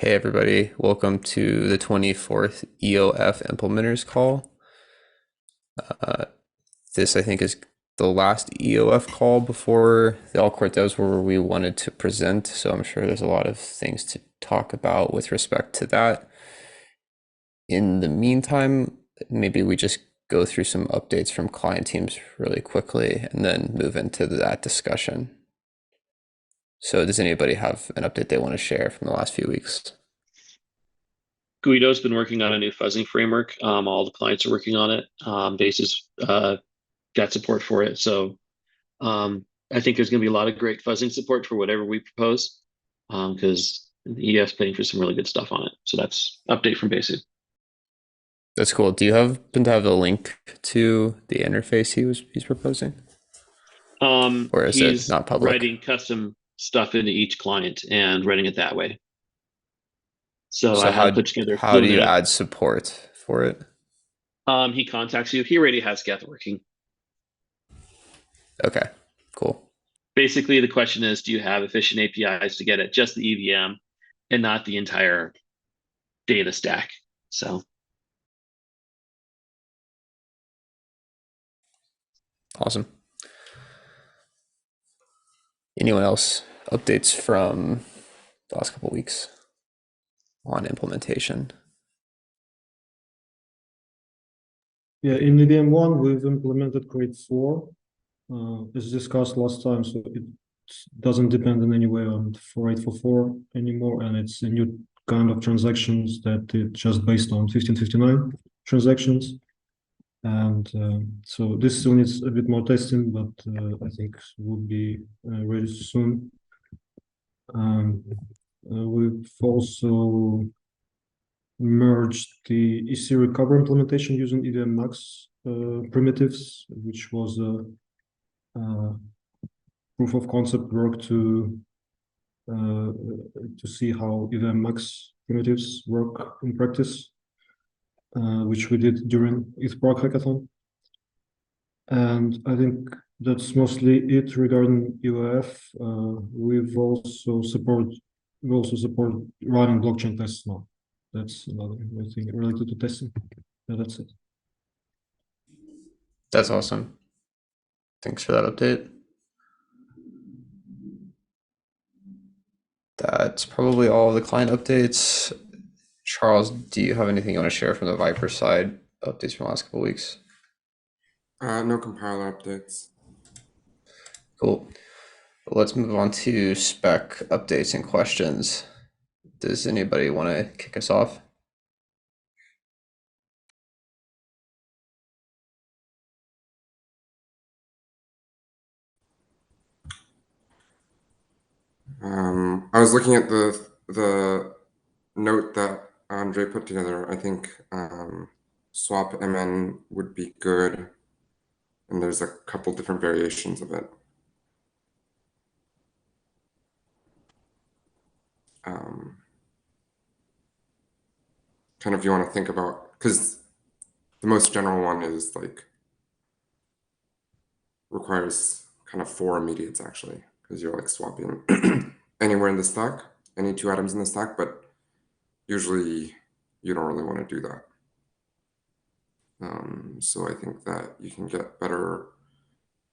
Hey everybody, welcome to the 24th EOF Implementers Call. Uh, this I think is the last EOF call before the All Court Devs where we wanted to present, so I'm sure there's a lot of things to talk about with respect to that. In the meantime, maybe we just go through some updates from client teams really quickly and then move into that discussion. So does anybody have an update they want to share from the last few weeks? Guido's been working on a new fuzzing framework. All the clients are working on it. Basis got support for it. So I think there's going to be a lot of great fuzzing support for whatever we propose because the EF's paying for some really good stuff on it. So that's update from Basis. That's cool. Do you happen to have the link to the interface he's proposing? Or is it He's not public? writing custom stuff into each client and running it that way. So So I had to how put together a how do you Fluent. add support for it? He contacts you. He already has Geth working. Okay, cool. Basically, the question is, do you have efficient APIs to get at just the EVM and not the entire data stack? So Awesome. Anyone else updates from the last couple of weeks on implementation? Yeah, in EVM1, we've implemented crate 4, as discussed last time, so it doesn't depend in any way on 4844 anymore, and it's a new kind of transactions that it's just based on 1559 transactions. And so this still needs a bit more testing, but I think will be ready soon. We've also merged the EC recover implementation using EVM Max primitives, which was a proof of concept work to see how EVM Max primitives work in practice, which we did during ETH Prague hackathon. And I think that's mostly it regarding EOF. We also support running blockchain tests now. That's another thing related to testing. Yeah, that's it. That's awesome. Thanks for that update. That's probably all of the client updates. Charles, do you have anything you want to share from the Viper side updates from the last couple of weeks? No compiler updates. Cool. Let's move on to spec updates and questions. Does anybody want to kick us off? I was looking at the note that Andre put together. I think swap MN would be good, and there's a couple different variations of it. Kind of you want to think about, because the most general one is like requires kind of 4 immediates actually, because you're like swapping anywhere in the stack, any 2 items in the stack, but usually you don't really want to do that. So I think that you can get better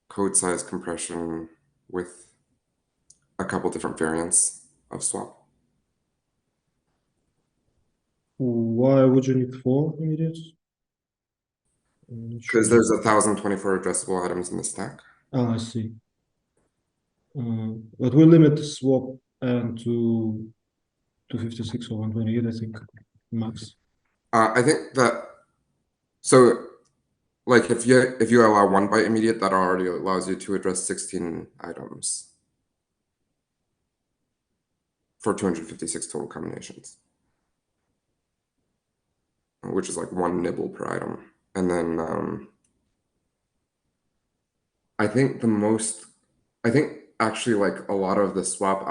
code size compression with a couple different variants of swap. Why would you need 4 immediates? Because there's 1,024 addressable items in the stack. Oh, I see. But we limit swap and to 256 or 128, I think, max. I think that, so like if you allow 1 byte immediate, that already allows you to address 16 items for 256 total combinations, which is like 1 nibble per item. And then I think actually like a lot of the swap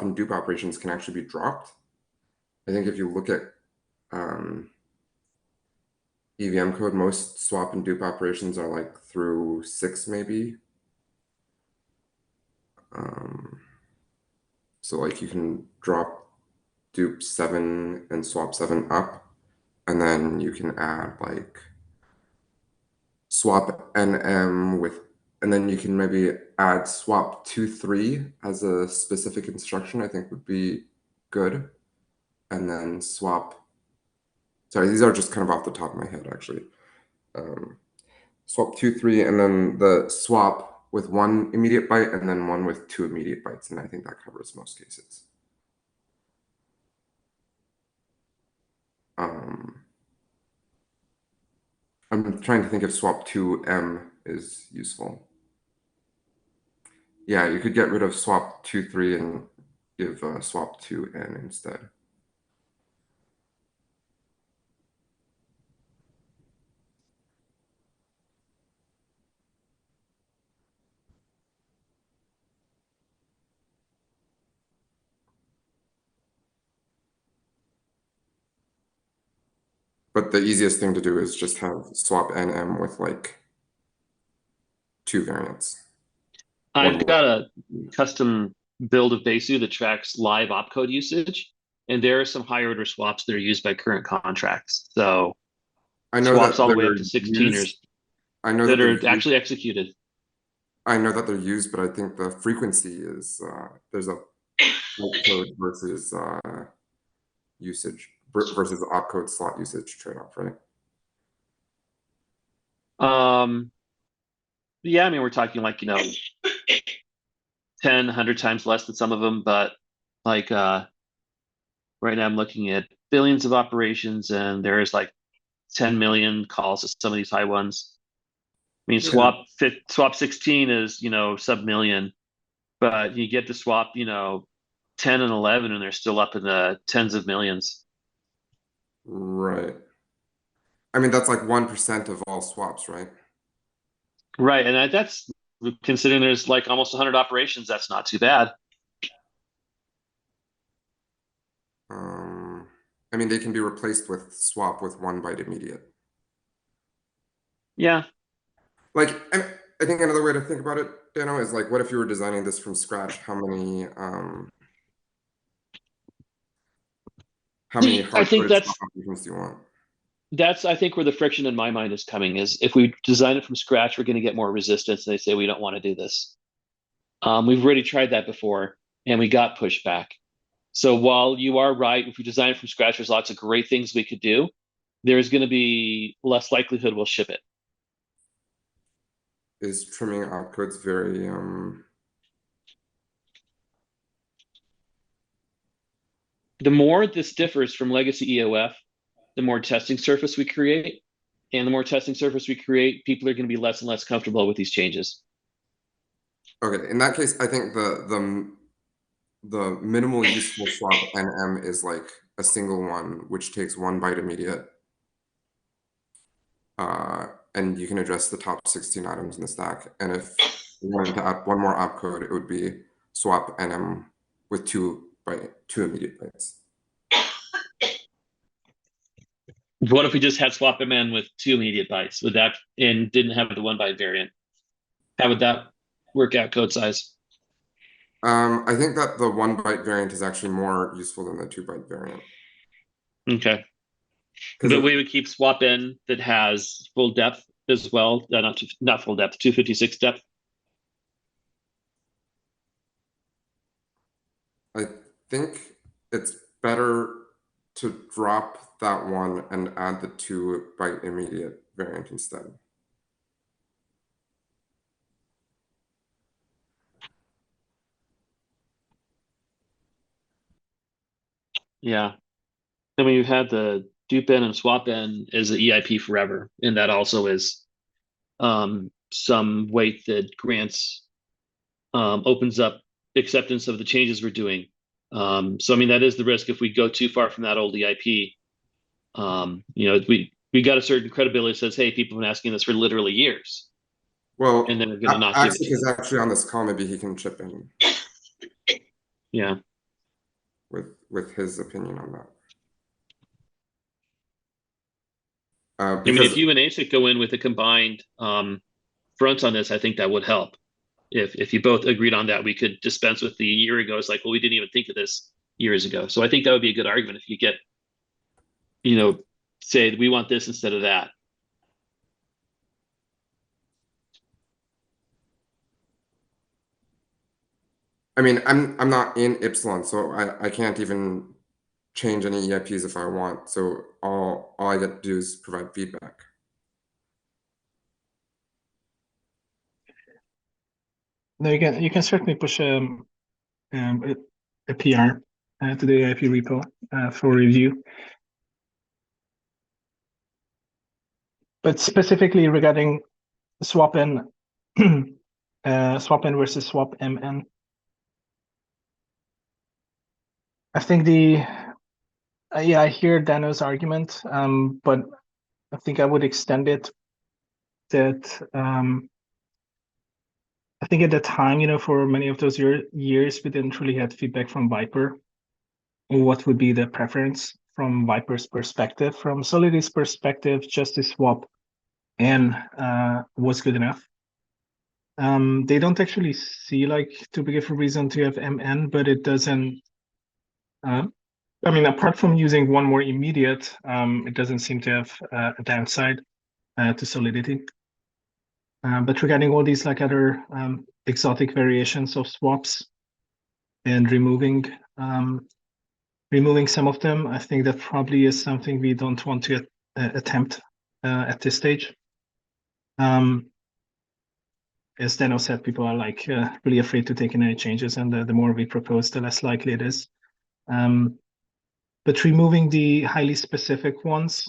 and dupe operations can actually be dropped. I think if you look at EVM code, most swap and dupe operations are like through 6 maybe. So like you can drop dupe 7 and swap 7 up, and then you can add like swap NM with, and then you can maybe add swap 2-3 as a specific instruction, I think would be good. And then swap, sorry, these are just kind of off the top of my head actually. Swap 2-3, and then the swap with 1 immediate byte and then 1 with 2 immediate bytes, and I think that covers most cases. I'm trying to think if swap 2M is useful. Yeah, you could get rid of swap 2-3 and give swap 2N instead. But the easiest thing to do is just have swap NM with like 2 variants. I've got a custom build of Besu that tracks live opcode usage, and there are some higher order swaps that are used by current contracts. So I know swaps that all the way up they're to 16ers used. I know that that are they're actually executed. I know that they're used, but I think the frequency is there's a bytecode versus usage versus opcode slot usage trade-off, right? Yeah, I mean, we're talking like, 10, 100 times less than some of them, but like right now I'm looking at billions of operations and there's like 10 million calls to some of these high ones. I mean, Yeah. swap 16 is, sub million, but you get to swap, 10 and 11 and they're still up in the tens of millions. Right. I mean, that's like 1% of all swaps, right? Right. And that's considering there's like almost 100 operations, that's not too bad. I mean, they can be replaced with swap with 1 byte immediate. Yeah. Like, I think another way to think about it, Dano, is like, what if you were designing this from scratch? How many I think hard-coded swap operations do you want? that's I think where the friction in my mind is coming is if we design it from scratch, we're going to get more resistance. And they say we don't want to do this. We've already tried that before and we got pushback. So while you are right, if we design it from scratch, there's lots of great things we could do. There's going to be less likelihood we'll ship it. Is trimming opcodes very The more this differs from legacy EOF, the more testing surface we create. And the more testing surface we create, people are going to be less and less comfortable with these changes. Okay, in that case, I think the minimal useful swap NM is like a single one, which takes 1 byte immediate. And you can address the top 16 items in the stack. And if you wanted to add 1 more opcode, it would be swap NM with 2 immediate bytes. What if we just had swap MN with 2 immediate bytes? Would that and didn't have the 1 byte variant? How would that work out code size? I think that the 1 byte variant is actually more useful than the 2 byte variant. Okay. But we would keep swap N that has full depth as well. Not full depth, 256 depth. I think it's better to drop that one and add the 2 byte immediate variant instead. Yeah. I mean, you've had the dupe N and swap N as the EIP forever, and that also is some weight that grants opens up acceptance of the changes we're doing. So I mean, that is the risk if we go too far from that old EIP. We got a certain credibility that says, hey, people have been asking this for literally years. Well, and then we're going to not give it to is actually on this call. Maybe he can chip in. Yeah. With his opinion on that. I mean, if you and ASIC go in with a combined front on this, I think that would help. If you both agreed on that, we could dispense with the year ago. It's like, well, we didn't even think of this. years ago. So I think that would be a good argument if you get, say we want this instead of that. I mean, I'm not in Epsilon, so I can't even change any EIPs if I want. So all I get to do is provide feedback. No, you can certainly push a PR to the EIP repo for review. But specifically regarding swap N, swap N versus swap MN, I think yeah, I hear Dano's argument, but I think I would extend it that I think at the time, for many of those years, we didn't really have feedback from Viper on what would be the preference from Viper's perspective. From Solidity's perspective, just to swap N was good enough. They don't actually see like too big of a reason to have MN, but it doesn't. I mean, apart from using one more immediate, it doesn't seem to have a downside to Solidity. But regarding all these like other exotic variations of swaps and removing some of them, I think that probably is something we don't want to attempt at this stage. As Dano said, people are like really afraid to take in any changes, and the more we propose, the less likely it is. But removing the highly specific ones,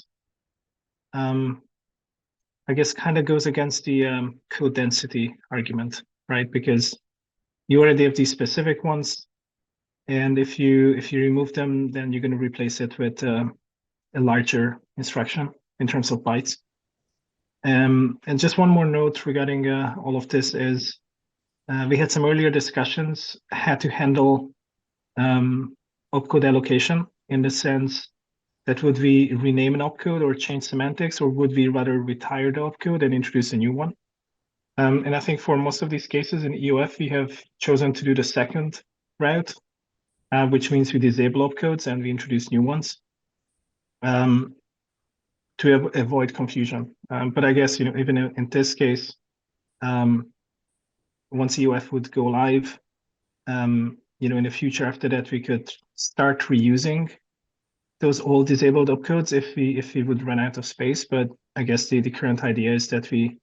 I guess kind of goes against the code density argument, right? Because you already have these specific ones, and if you remove them, then you're going to replace it with a larger instruction in terms of bytes. And just one more note regarding all of this is we had some earlier discussions how to handle opcode allocation in the sense that would we rename an opcode or change semantics, or would we rather retire the opcode and introduce a new one? And I think for most of these cases in EOF, we have chosen to do the second route, which means we disable opcodes and we introduce new ones to avoid confusion. But I guess, even in this case, once EOF would go live, in the future after that, we could start reusing those old disabled opcodes if we would run out of space. But I guess the current idea is that we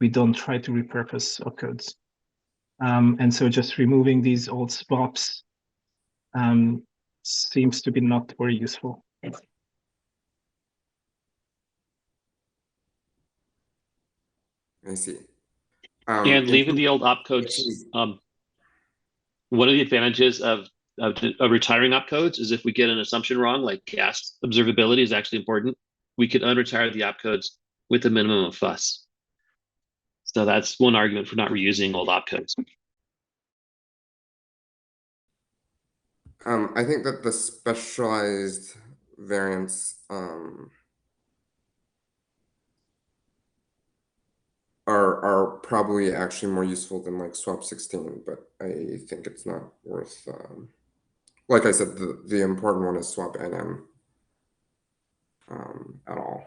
don't try to repurpose opcodes. And so just removing these old swaps seems to be not very useful. I see. And leaving the old opcodes, one of the advantages of retiring opcodes is if we get an assumption wrong, like gas observability is actually important, we could unretire the opcodes with a minimum of fuss. So that's one argument for not reusing old opcodes. I think that the specialized variants are probably actually more useful than like swap 16, but I think it's not worth. Like I said, the important one is swap NM at all.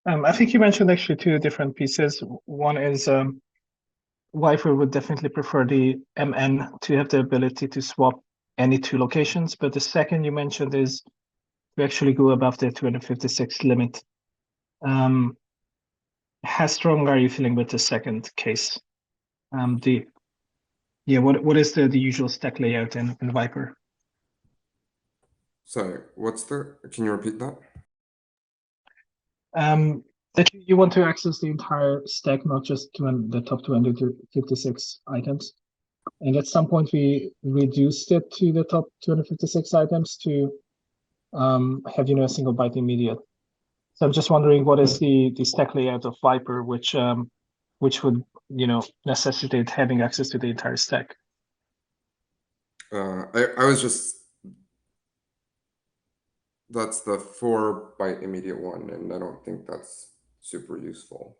I think you mentioned actually two different pieces. One is Viper would definitely prefer the MN to have the ability to swap any two locations. But the second you mentioned is to actually go above the 256 limit. How strong are you feeling with the second case? What is the usual stack layout in Viper? Sorry, can you repeat that? That you want to access the entire stack, not just the top 256 items. And at some point we reduced it to the top 256 items to have a single byte immediate. So I'm just wondering what is the stack layout of Viper, which would necessitate having access to the entire stack. I was just, that's the 4 byte immediate one, and I don't think that's super useful.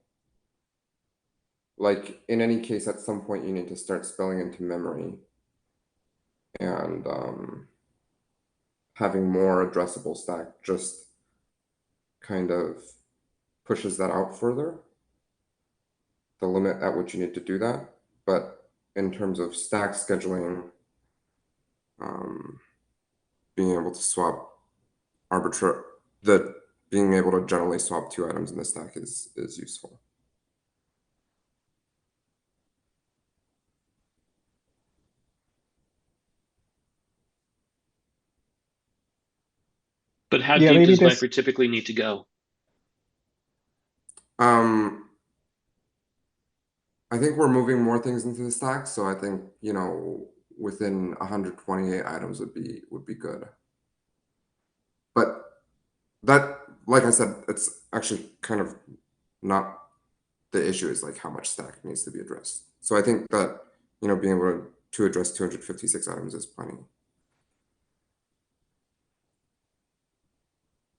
like in any case, at some point you need to start spilling into memory, and having more addressable stack just kind of pushes that out further, the limit at which you need to do that. But in terms of stack scheduling, being able to swap being able to generally swap 2 items in the stack is useful. But how Yeah, deep maybe does this. Viper typically need to go? I think we're moving more things into the stack, so I think, you know, within 128 items would be good. But that, like I said, it's actually kind of not the issue, is like how much stack needs to be addressed. So I think that, you know, being able to address 256 items is plenty.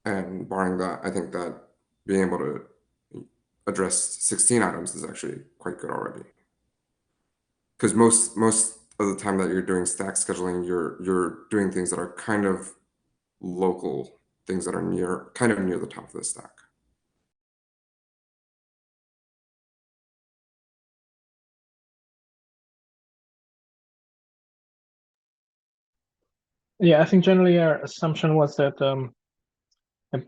And barring that, I think that being able to address 16 items is actually quite good already. Because most of the time that you're doing stack scheduling, you're doing things that are kind of local, things that are kind of near the top of the stack. Yeah, I think generally our assumption was that and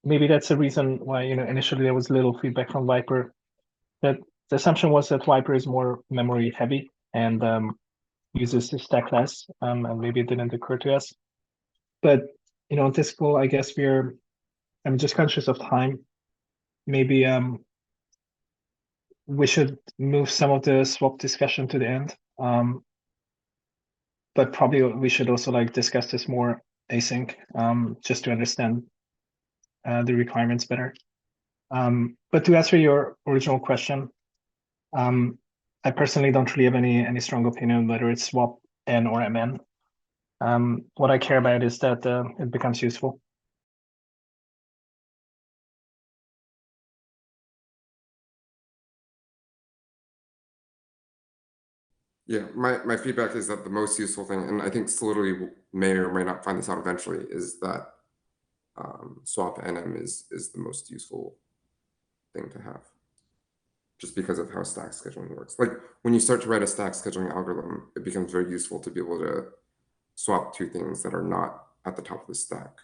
maybe that's the reason why, you know, initially there was little feedback from Viper. That the assumption was that Viper is more memory heavy and uses the stack less, and maybe it didn't occur to us. But you know, on this call, I guess I'm just conscious of time. Maybe we should move some of the swap discussion to the end. But probably we should also like discuss this more async, just to understand the requirements better. But to answer your original question, I personally don't really have any strong opinion whether it's swap N or MN. What I care about is that it becomes useful. Yeah, my feedback is that the most useful thing, and I think Solidity may or may not find this out eventually, is that swap NM is the most useful thing to have, just because of how stack scheduling works. Like when you start to write a stack scheduling algorithm, it becomes very useful to be able to swap 2 things that are not at the top of the stack.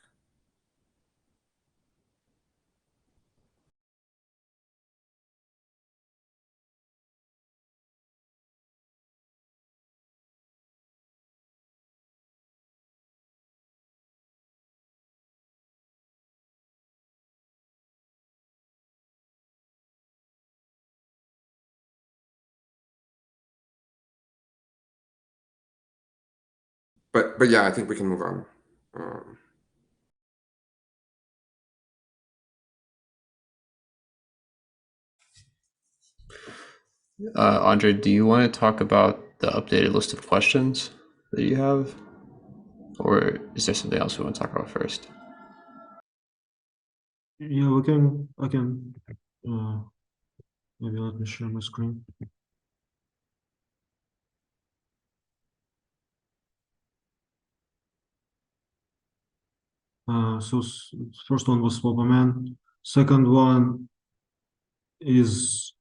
But yeah, I think we can move on. Andre, do you want to talk about the updated list of questions that you have? Or is there something else we want to talk about first? Yeah, I can maybe let me share my screen. So first one was swap-man. Second one is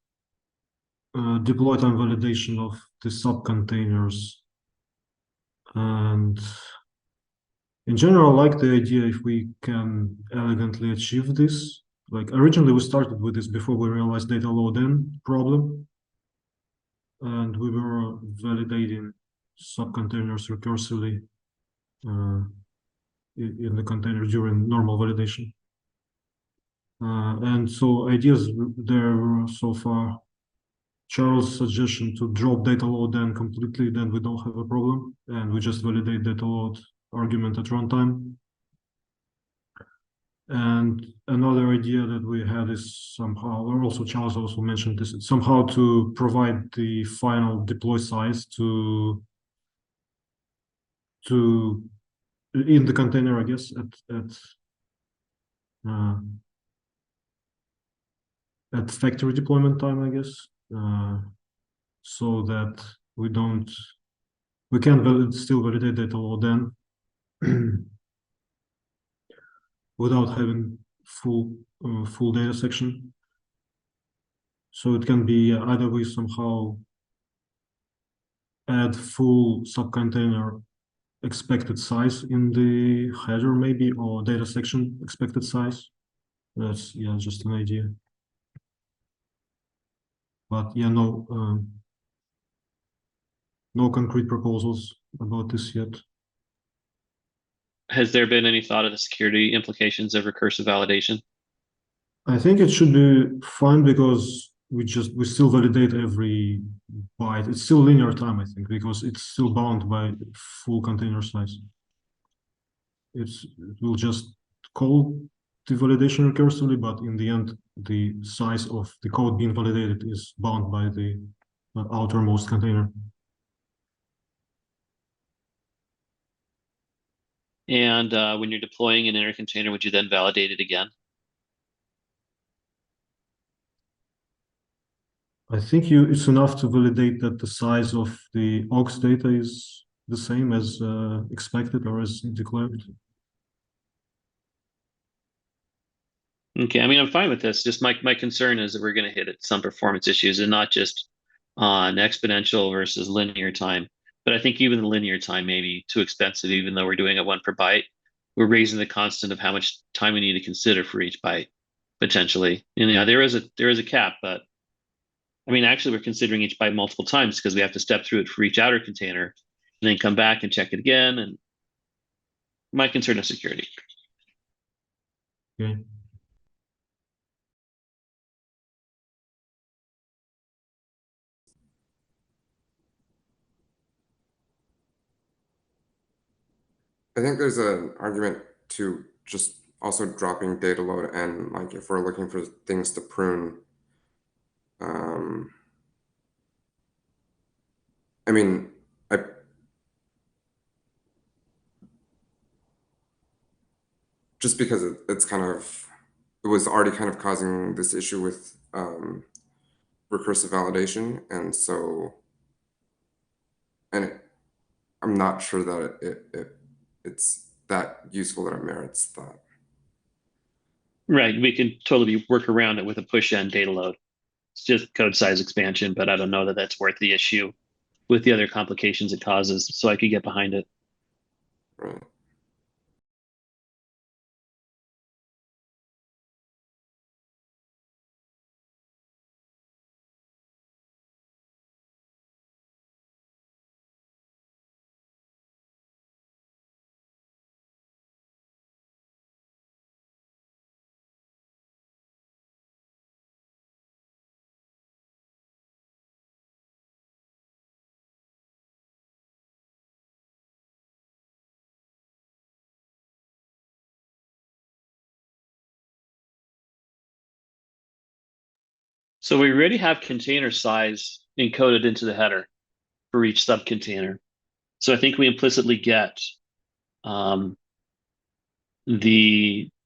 deploy time validation of the subcontainers. And in general, I like the idea if we can elegantly achieve this. Like originally we started with this before we realized data load in problem. And we were validating subcontainers recursively in the container during normal validation. And so ideas there were so far. Charles' suggestion to drop data load then completely, then we don't have a problem, and we just validate data load argument at runtime. And another idea that we had is somehow, or also Charles also mentioned this, somehow to provide the final deploy size to in the container, I guess, at factory deployment time, I guess. so that we can still validate data load then without having full data section. So it can be either we somehow add full subcontainer expected size in the header maybe, or data section expected size. That's just an idea. But no concrete proposals about this yet. Has there been any thought of the security implications of recursive validation? I think it should be fine because we still validate every byte. It's still linear time, I think, because it's still bound by full container size. It will just call the validation recursively, but in the end, the size of the code being validated is bound by the outermost container. And when you're deploying an inner container, would you then validate it again? I think it's enough to validate that the size of the aux data is the same as expected or as declared. Okay, I mean, I'm fine with this. Just my concern is that we're going to hit at some performance issues, and not just on exponential versus linear time. But I think even the linear time may be too expensive, even though we're doing it 1 per byte. We're raising the constant of how much time we need to consider for each byte, potentially. And there is a cap, but I mean, actually, we're considering each byte multiple times because we have to step through it for each outer container, and then come back and check it again. And my concern is security. Okay. I think there's an argument to just also dropping data load, and like if we're looking for things to prune, I mean, just because it's kind of, it was already kind of causing this issue with recursive validation, and so, I'm not sure that it's that useful that it merits that. Right, we can totally work around it with a push end data load. It's just code size expansion, but I don't know that that's worth the issue with the other complications it causes. So I could get behind it. Right. So we already have container size encoded into the header for each subcontainer. So I think we implicitly get the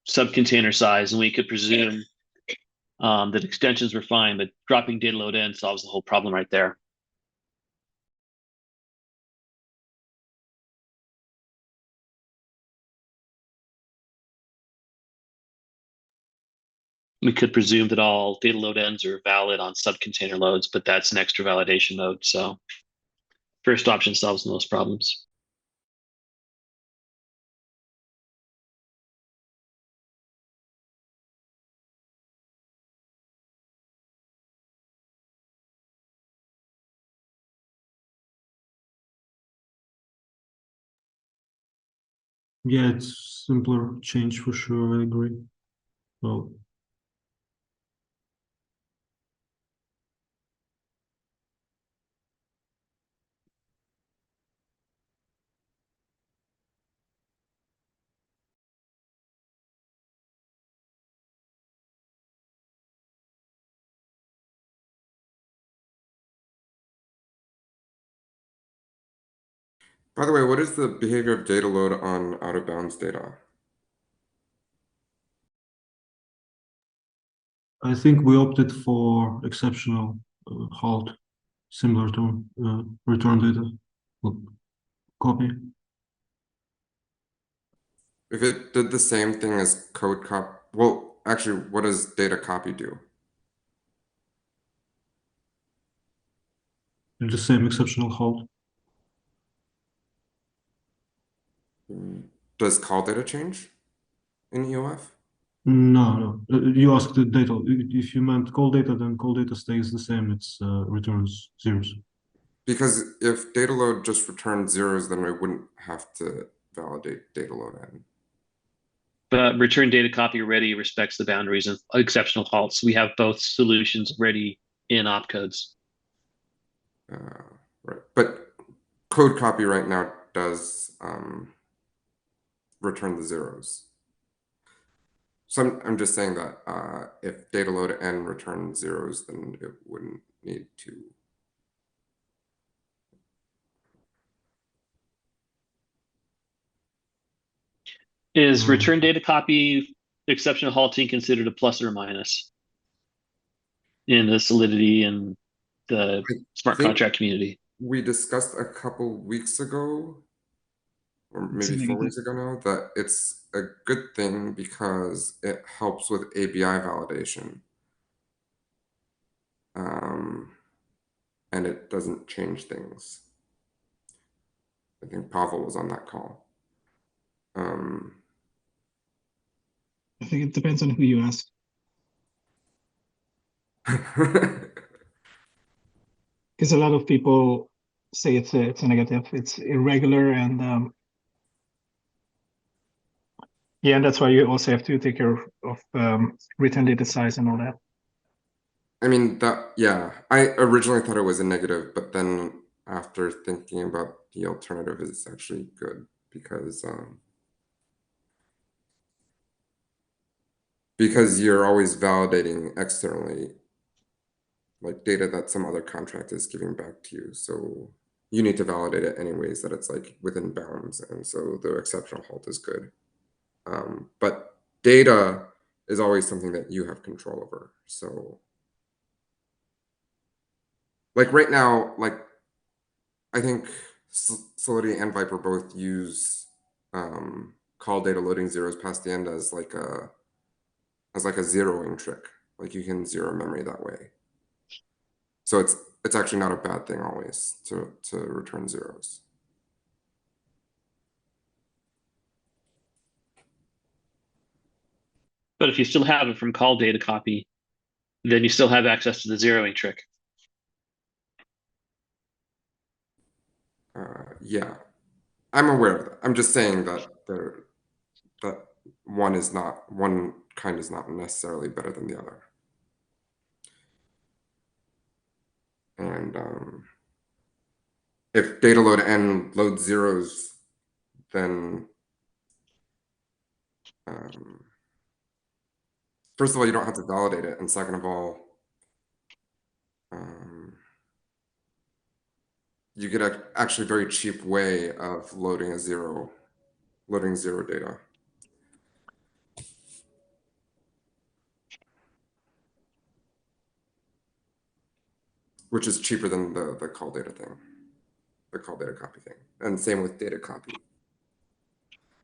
subcontainer size, and we could presume that extensions were fine, but dropping data load in solves the whole problem right there. We could presume that all data load ends are valid on subcontainer loads, but that's an extra validation node. So first option solves most problems. Yeah, it's simpler change for sure, I agree. Well, By the way, what is the behavior of data load on out of bounds data? I think we opted for exceptional halt similar to return data copy. If it did the same thing as code copy, well, actually, what does data copy do? The same exceptional halt. Does call data change in EOF? No. You asked the data. If you meant call data, then call data stays the same. It's returns zeros. Because if data load just returned zeros, then we wouldn't have to validate data load n. But return data copy already respects the boundaries of exceptional halts. We have both solutions already in opcodes. Right, but code copy right now does return the zeros. So I'm just saying that if data load n returns zeros, then it wouldn't need to. Is return data copy exceptional halting considered a plus or minus in the Solidity and the smart think contract community? We discussed a couple weeks ago, or It's a maybe 4 negative. weeks ago now, that it's a good thing because it helps with ABI validation. And it doesn't change things. I think Pavel was on that call. I think it depends on who you ask. Because a lot of people say it's a negative. It's irregular, and yeah, and that's why you also have to take care of return data size and all that. I mean, yeah, I originally thought it was a negative, but then after thinking about the alternative, it's actually good because you're always validating externally, like data that some other contract is giving back to you. So you need to validate it anyways, that it's like within bounds. And so the exceptional halt is good. But data is always something that you have control over. So like right now, like I think Solidity and Viper both use call data loading zeros past the end as like a zeroing trick. Like you can zero memory that way. So it's actually not a bad thing always to return zeros. But if you still have it from call data copy, then you still have access to the zeroing trick. Yeah, I'm aware of that. I'm just saying that that one kind is not necessarily better than the other. And if data load n loads zeros, then first of all, you don't have to validate it, and second of all, you get actually a very cheap way of loading zero data. Which is cheaper than the call data thing, the call data copy thing. And same with data copy.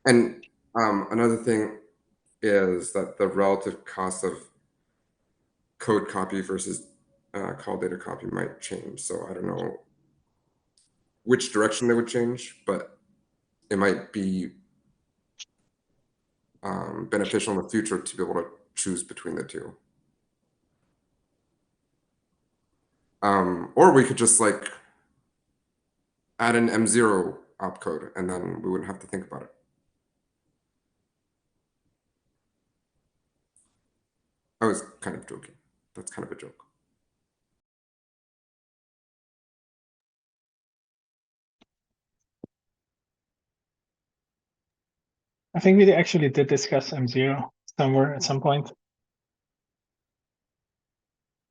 And another thing is that the relative cost of code copy versus call data copy might change. So I don't know which direction they would change, but it might be beneficial in the future to be able to choose between the two. Or we could just like add an M0 opcode and then we wouldn't have to think about it. I was kind of joking. That's kind of a joke. I think we actually did discuss M0 somewhere at some point.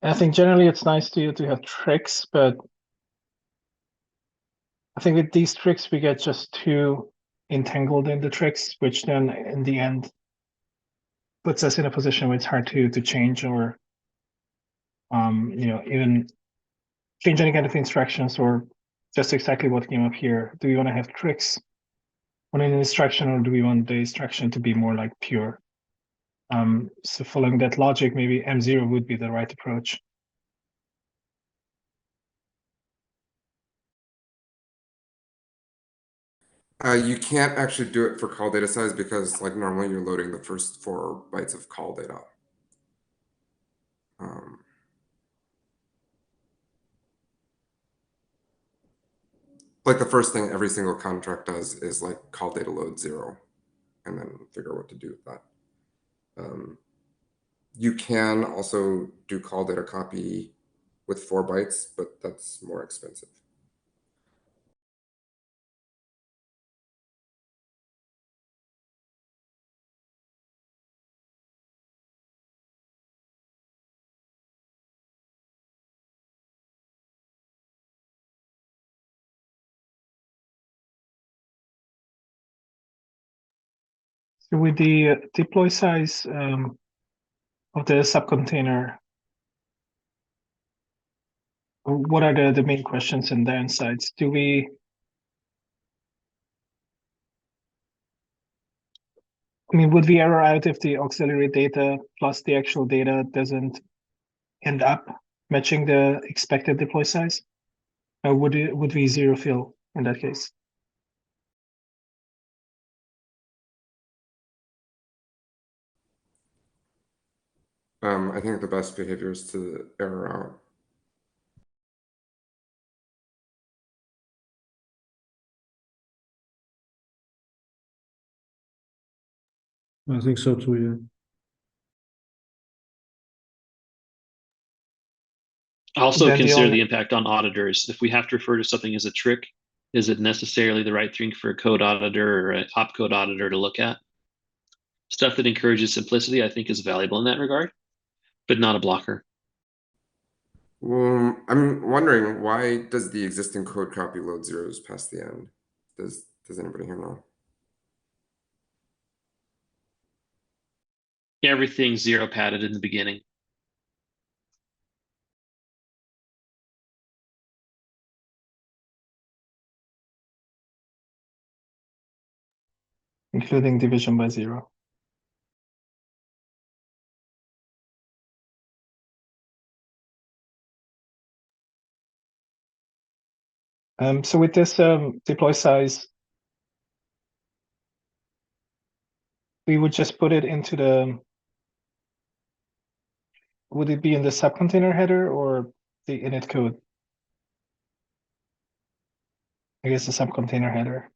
I think generally it's nice to have tricks, but I think with these tricks we get just too entangled in the tricks, which then in the end puts us in a position where it's hard to change or even change any kind of instructions, or just exactly what came up here? Do we want to have tricks on an instruction, or do we want the instruction to be more like pure? So following that logic, maybe M0 would be the right approach. You can't actually do it for call data size because like normally you're loading the first 4 bytes of call data. Like the first thing every single contract does is like call data load 0 and then figure out what to do with that. You can also do call data copy with 4 bytes, but that's more expensive. So with the deploy size of the subcontainer, what are the main questions and downsides? Do we I mean, would we error out if the auxiliary data plus the actual data doesn't end up matching the expected deploy size? Or would we zero fill in that case? I think the best behavior is to error out. I think so too, yeah. Also Then the consider only- the impact on auditors. If we have to refer to something as a trick, is it necessarily the right thing for a code auditor or an opcode auditor to look at? Stuff that encourages simplicity, I think, is valuable in that regard, but not a blocker. I'm wondering, why does the existing code copy load zeros past the end? Does anybody here know? Everything's 0 padded in the beginning. including division by 0. So with this deploy size, we would just put it into the, would it be in the subcontainer header or the init code? I guess the subcontainer header.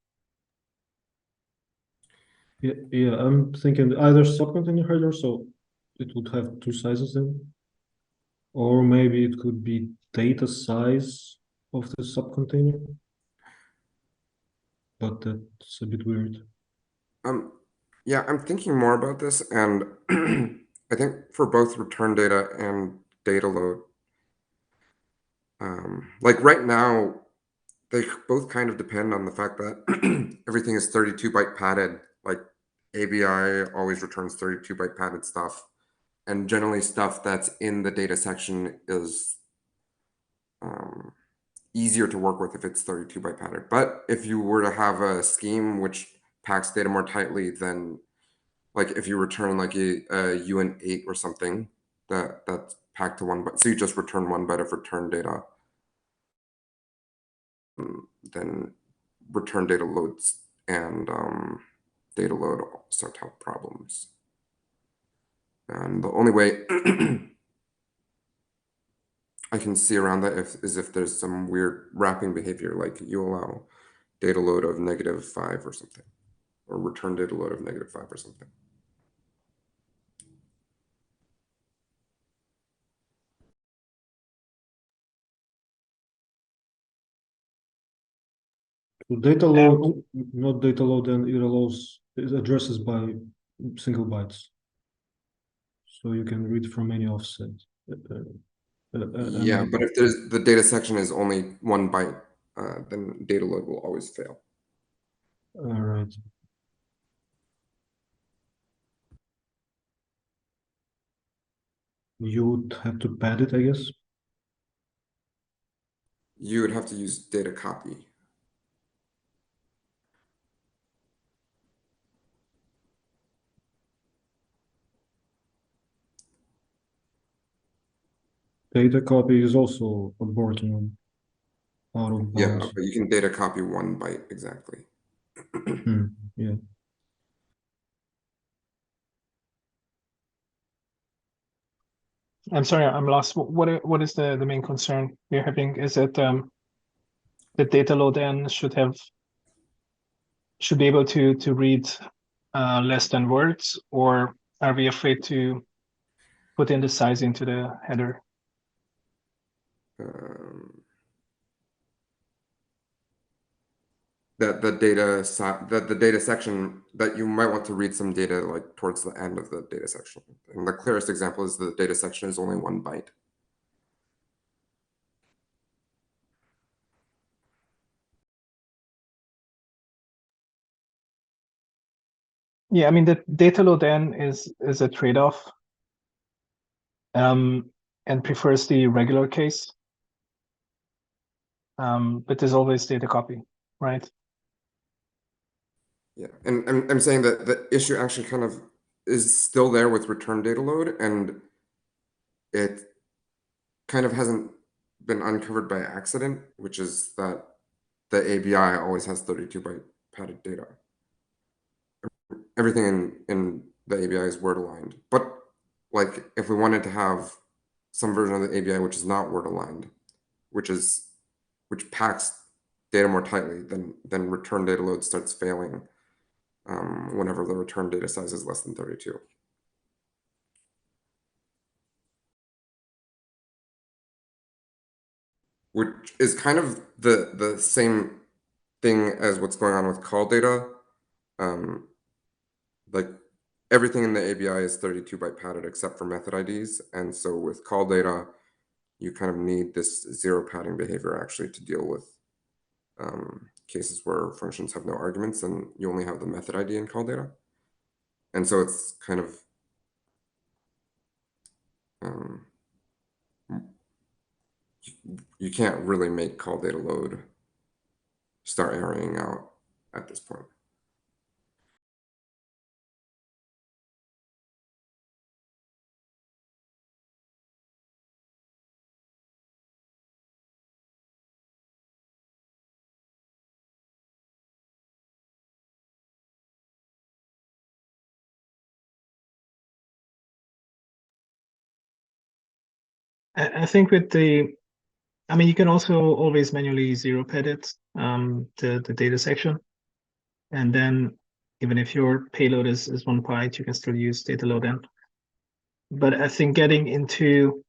Yeah, I'm thinking either subcontainer header, so it would have 2 sizes then. Or maybe it could be data size of the subcontainer. But that's a bit weird. Yeah, I'm thinking more about this, and I think for both return data and data load, like right now, they both kind of depend on the fact that everything is 32 byte padded. Like ABI always returns 32 byte padded stuff, and generally stuff that's in the data section is easier to work with if it's 32 byte padded. But if you were to have a scheme which packs data more tightly, then like if you return like a UN8 or something that's packed to 1 byte, so you just return 1 byte of return data, then return data loads and data load start to have problems. And the only way I can see around that is if there's some weird wrapping behavior, like you allow data load of -5 or something, or return data load of -5 or something. So data load, not data load, and it allows addresses by single bytes. So you can read from any offset. Yeah, but if there's the data section is only 1 byte, then data load will always fail. All right. You would have to pad it, I guess. You would have to use data copy. Data copy is also aborting out of Yeah, bounds. but you can data copy 1 byte exactly. Yeah. I'm sorry, I'm lost. What is the main concern we're having? Is it the data load n should be able to read less than words, or are we afraid to put in the size into the header? That the data section that you might want to read some data like towards the end of the data section. And the clearest example is the data section is only 1 byte. Yeah, I mean the data load n is a trade-off, and prefers the regular case, but there's always data copy, right? Yeah, and I'm saying that the issue actually kind of is still there with return data load, and it kind of hasn't been uncovered by accident, which is that the ABI always has 32 byte padded data. Everything in the ABI is word aligned, but like if we wanted to have some version of the ABI which is not word aligned, which packs data more tightly, then return data load starts failing whenever the return data size is less than 32. Which is kind of the same thing as what's going on with call data. Like everything in the ABI is 32 byte padded except for method IDs, and so with call data, you kind of need this zero padding behavior actually to deal with cases where functions have no arguments and you only have the method ID in call data. And so it's kind of you can't really make call data load start erroring out at this point. I think with I mean, you can also always manually zero pad it, the data section. And then even if your payload is 1 byte, you can still use data load n. But I think getting into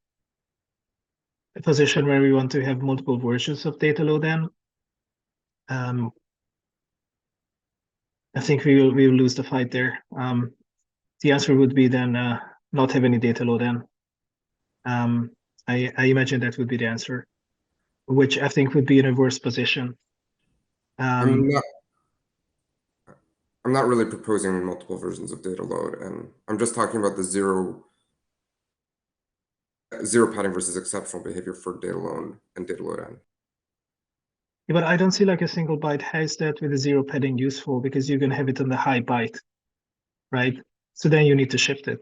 a position where we want to have multiple versions of data load n, I think we will lose the fight there. The answer would be then not have any data load n. I imagine that would be the answer, which I think would be in a worse position. I'm not really proposing multiple versions of data load, and I'm just talking about the zero padding versus exceptional behavior for data load and data load n. Yeah, but I don't see like a single byte has that with a zero padding useful, because you're going to have it on the high byte, right? So then you need to shift it.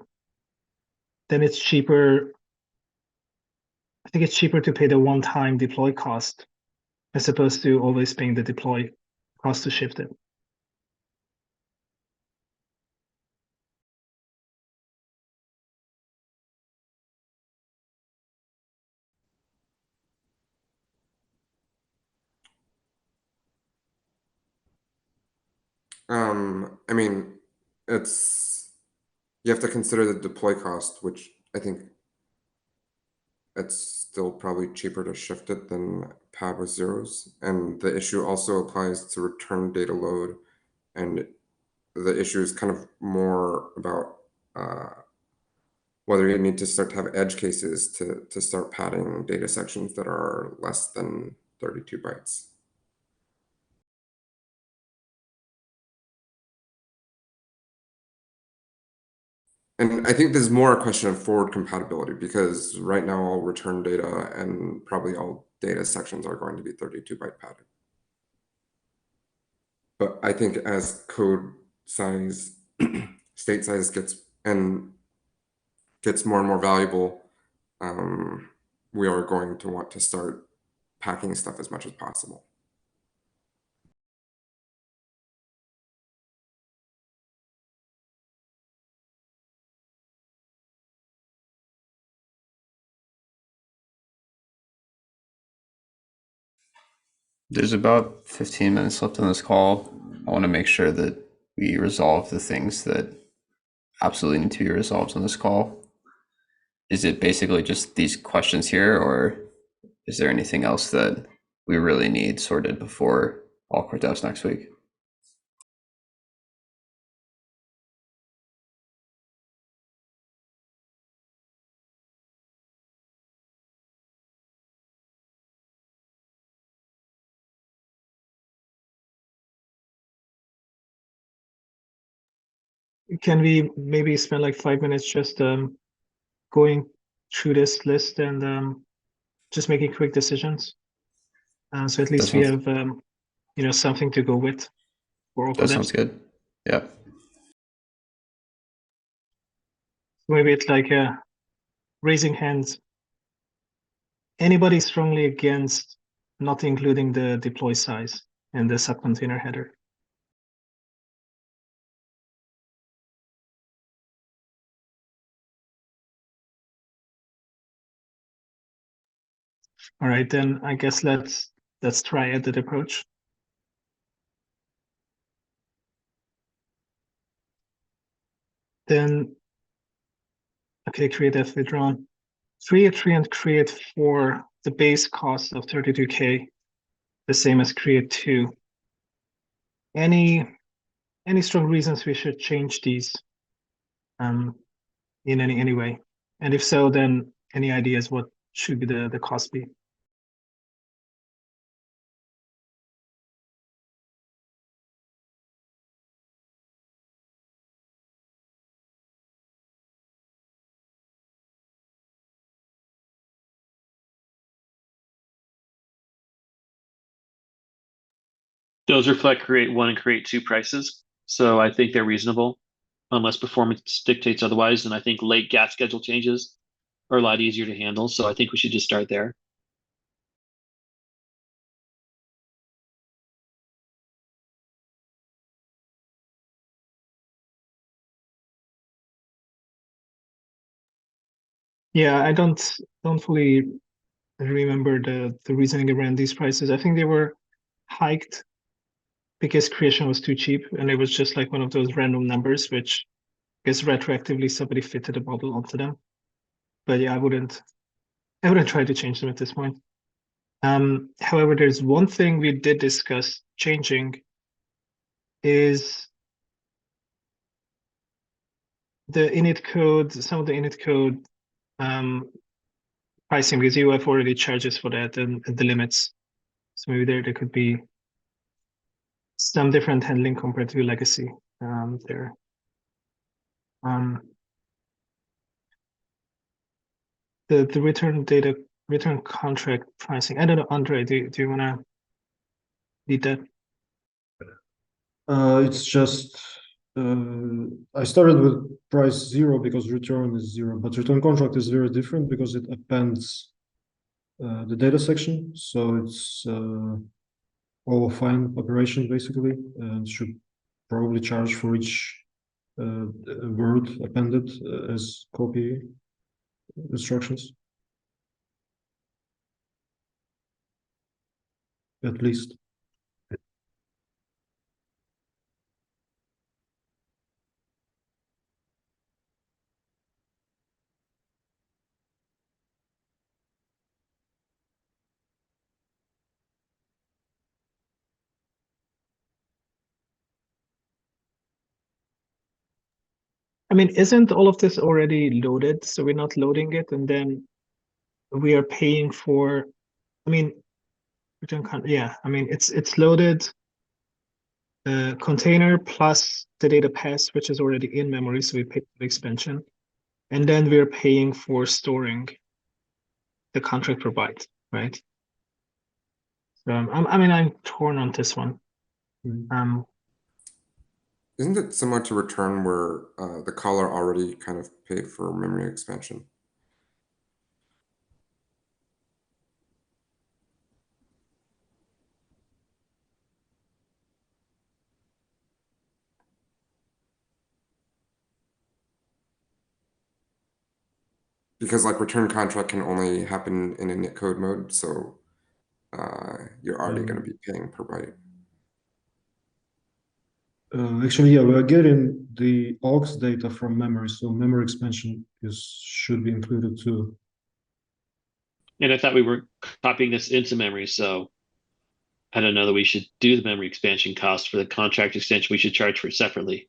Then it's cheaper. I think it's cheaper to pay the one-time deploy cost as opposed to always paying the deploy cost to shift it. I mean, you have to consider the deploy cost, which I think it's still probably cheaper to shift it than pad with zeros. And the issue also applies to return data load. And the issue is kind of more about whether you need to start to have edge cases to start padding data sections that are less than 32 bytes. And I think this is more a question of forward compatibility, because right now all return data and probably all data sections are going to be 32-byte padded. But I think as code size, state size gets more and more valuable, we are going to want to start packing stuff as much as possible. There's about 15 minutes left on this call. I want to make sure that we resolve the things that absolutely need to be resolved on this call. Is it basically just these questions here, or is there anything else that we really need sorted before all court devs next week? Can we maybe spend like 5 minutes just going through this list and just making quick decisions? So at least we have something to go with for all That sounds good. Yeah. Maybe it's like raising hands. Anybody strongly against not including the deploy size in the subcontainer header? All right, then I guess let's try edit approach. Then, okay, create F withdrawn. Create 3 and create 4, the base cost of 32K, the same as create 2. Any strong reasons we should change these in any way? And if so, then any ideas what should be the cost be? Those reflect create 1 and create 2 prices. So I think they're reasonable unless performance dictates otherwise. And I think late gas schedule changes are a lot easier to handle. So I think we should just start there. Yeah, I don't fully remember the reasoning around these prices. I think they were hiked because creation was too cheap, and it was just like one of those random numbers, which I guess retroactively somebody fitted a model onto them. But yeah, I wouldn't try to change them at this point. However, there's one thing we did discuss changing is the init code, some of the init code pricing, because EOF already charges for that and the limits. So maybe there could be some different handling compared to legacy there. The return contract pricing. I don't know, Andre, do you want to lead that? It's just I started with price 0 because return is 0, but return contract is very different because it appends the data section, so it's all fine operation basically, and should probably charge for each word appended as copy instructions, at least. I mean, isn't all of this already loaded? So we're not loading it, and then we are paying for. I mean, yeah. I mean, it's loaded. Container plus the data pass, which is already in memory, so we pay for the expansion, and then we're paying for storing the contract per byte, right? I mean, I'm torn on this one. Isn't it similar to return where the caller already kind of paid for memory expansion? Because like return contract can only happen in init code mode, so you're already going to be paying per byte. Actually, yeah, we are getting the aux data from memory, so memory expansion should be included too. And I thought we were copying this into memory, so I don't know that we should do the memory expansion cost for the contract extension. We should charge for it separately.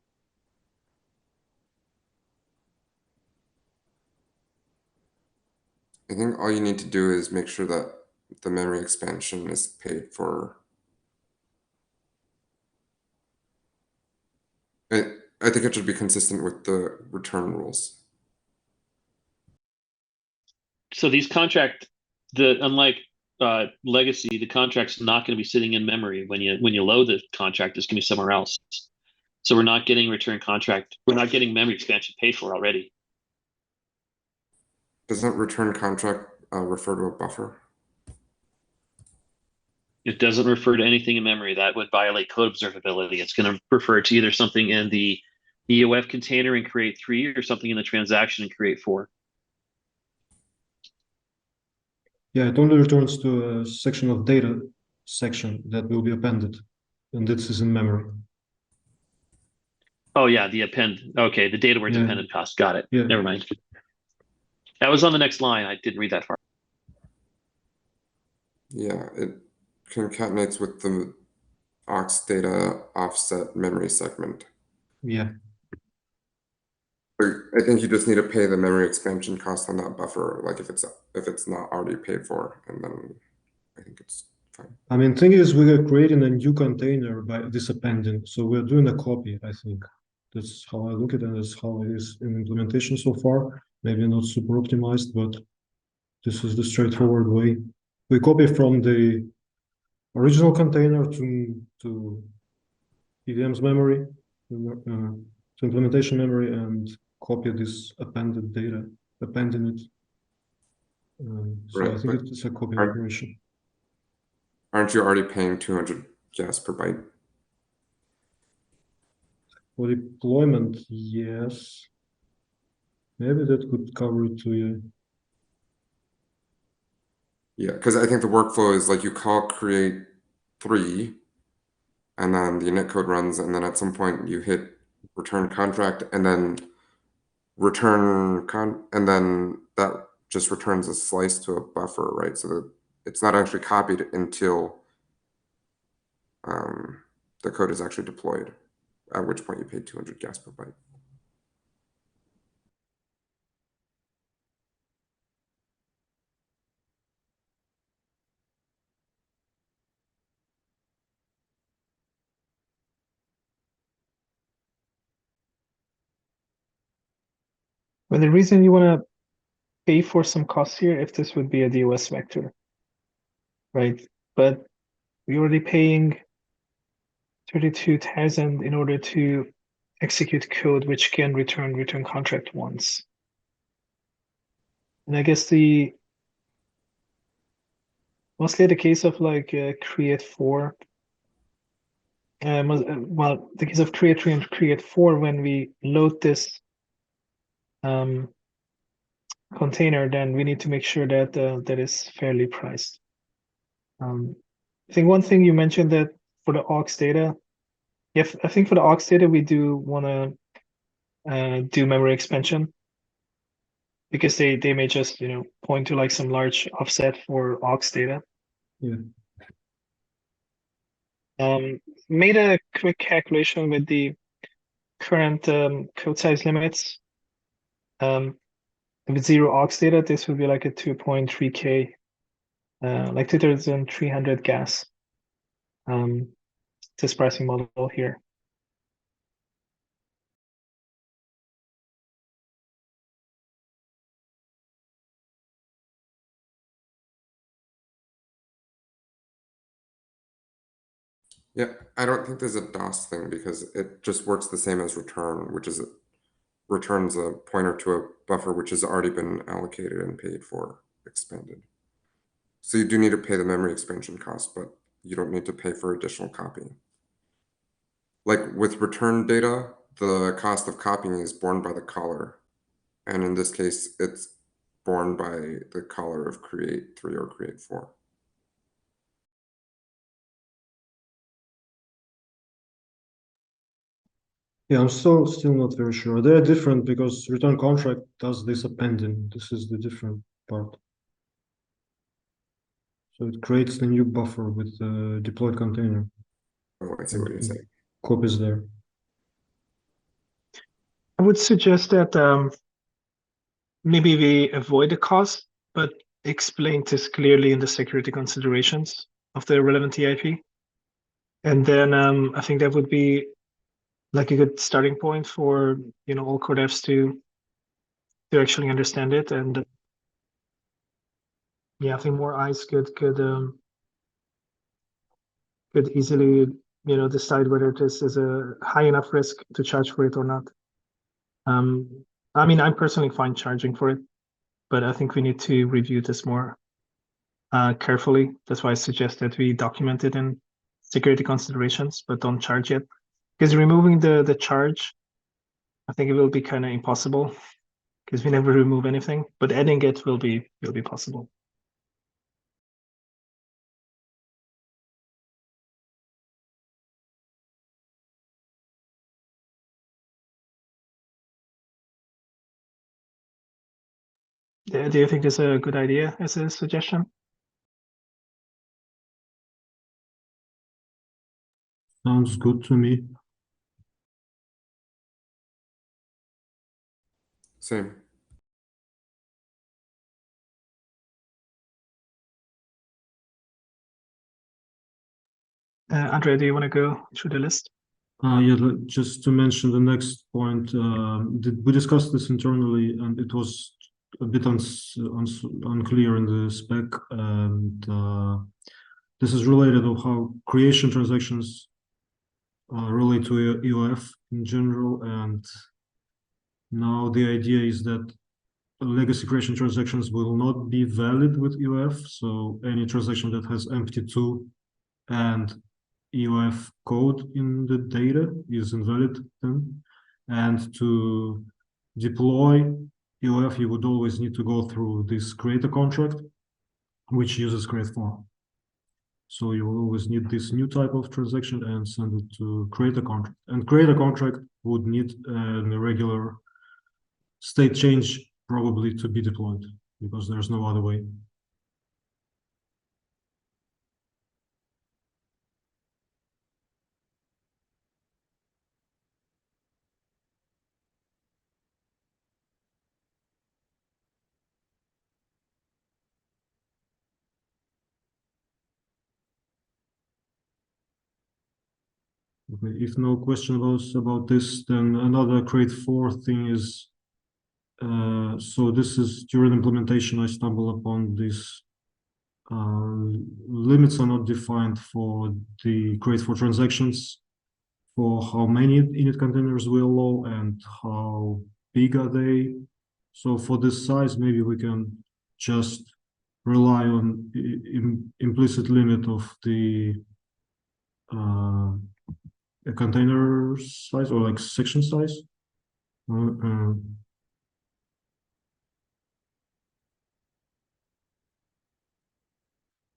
I think all you need to do is make sure that the memory expansion is paid for. I think it should be consistent with the return rules. So these unlike legacy, the contract's not going to be sitting in memory when you load the contract. It's going to be somewhere else. So we're not getting return contract. We're not getting memory expansion paid for already. Doesn't return contract refer to a buffer? It doesn't refer to anything in memory. That would violate code observability. It's going to refer to either something in the EOF container and create 3 or something in the transaction and create 4. Yeah, it only returns to a section of data section that will be appended, and this is in memory. Oh yeah, the append. Okay, the data where it's appended cost. Got it. Yeah. Never mind. That was on the next line. I didn't read that far. Yeah, it concatenates with the aux data offset memory segment. Yeah. I think you just need to pay the memory expansion cost on that buffer, like if it's not already paid for, and then I think it's fine. I mean, thing is, we are creating a new container by this appending, so we're doing a copy. I think that's how I look at it, and that's how it is in implementation so far. Maybe not super optimized, but this is the straightforward way. We copy from the original container to EVM's memory, to implementation memory, and copy this appended data, appending it. So Right, I think but it's a copy operation. Aren't you already paying 200 gas per byte? For deployment, yes. Maybe that could cover it to you. Yeah, because I think the workflow is like you call create 3, and then the init code runs, and then at some point you hit return contract, and then and then that just returns a slice to a buffer, right? So that it's not actually copied until the code is actually deployed, at which point you pay 200 gas per byte. But the reason you want to pay for some costs here, if this would be a DOS vector, right? But we're already paying 32,000 in order to execute code which can return contract once. And I guess mostly the case of like create 4. Well, the case of create 3 and create 4, when we load this container, then we need to make sure that that is fairly priced. I think one thing you mentioned that for the aux data, I think for the aux data we do want to do memory expansion, because they may just point to like some large offset for aux data. Yeah. Made a quick calculation with the current code size limits. With 0 aux data, this would be like a 2.3K, like 2,300 gas. This pricing model here. Yeah, I don't think there's a DOS thing because it just works the same as return, which is it returns a pointer to a buffer which has already been allocated and paid for, expanded. So you do need to pay the memory expansion cost, but you don't need to pay for additional copying. Like with return data, the cost of copying is borne by the caller. And in this case, it's borne by the caller of create 3 or create 4. Yeah, I'm still not very sure. They're different because return contract does this appending. This is the different part. So it creates the new buffer with the deployed container. Oh, I see what you're saying. Copies there. I would suggest that maybe we avoid the cost, but explain this clearly in the security considerations of the relevant EIP. And then I think that would be like a good starting point for all core devs to actually understand it. And yeah, I think more eyes could easily decide whether this is a high enough risk to charge for it or not. I mean, I'm personally fine charging for it, but I think we need to review this more carefully. That's why I suggest that we document it in security considerations, but don't charge it. Because removing the charge, I think it will be kind of impossible because we never remove anything, but adding it will be possible. Yeah, do you think it's a good idea as a suggestion? Sounds good to me. Same. Andrea, do you want to go through the list? Yeah, just to mention the next point, we discussed this internally, and it was a bit unclear in the spec, and this is related to how creation transactions relate to EOF in general, and now the idea is that legacy creation transactions will not be valid with EOF, so any transaction that has empty2 and EOF code in the data is invalid then. And to deploy EOF, you would always need to go through this creator contract, which uses create4. So you will always need this new type of transaction and send it to creator contract. And creator contract would need a regular state change probably to be deployed because there's no other way. Okay, if no question about this, then another create4 thing is, so this is during implementation, I stumble upon this limits are not defined for the create4 transactions for how many init containers we allow and how big are they. So for this size, maybe we can just rely on implicit limit of the a container size or like section size.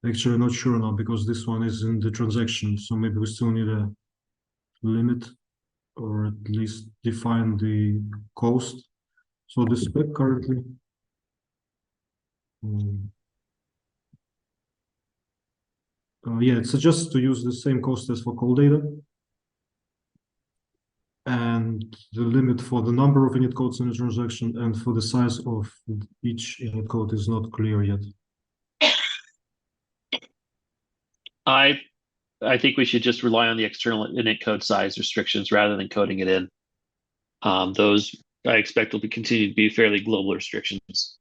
Actually, not sure now because this one is in the transaction, so maybe we still need a limit or at least define the cost. So the spec currently, yeah, it suggests to use the same cost as for call data. And the limit for the number of init codes in a transaction and for the size of each init code is not clear yet. I think we should just rely on the external init code size restrictions rather than coding it in. Those I expect will continue to be fairly global restrictions.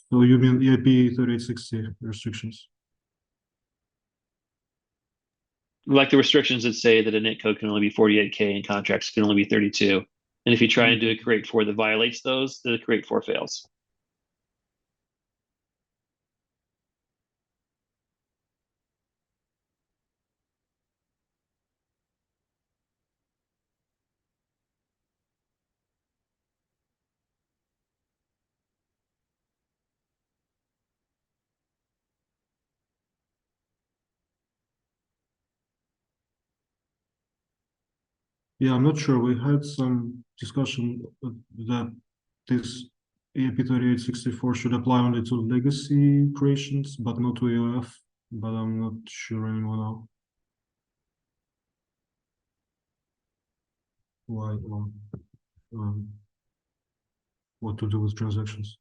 So you mean EIP 3860 restrictions? like the restrictions that say that a init code can only be 48K and contracts can only be 32. And if you try and do a create for that violates those, the create for fails. Yeah, I'm not sure. We had some discussion that this EAP 3864 should apply only to legacy creations, but not to EOF, but I'm not sure anymore now. Why, what to do with transactions.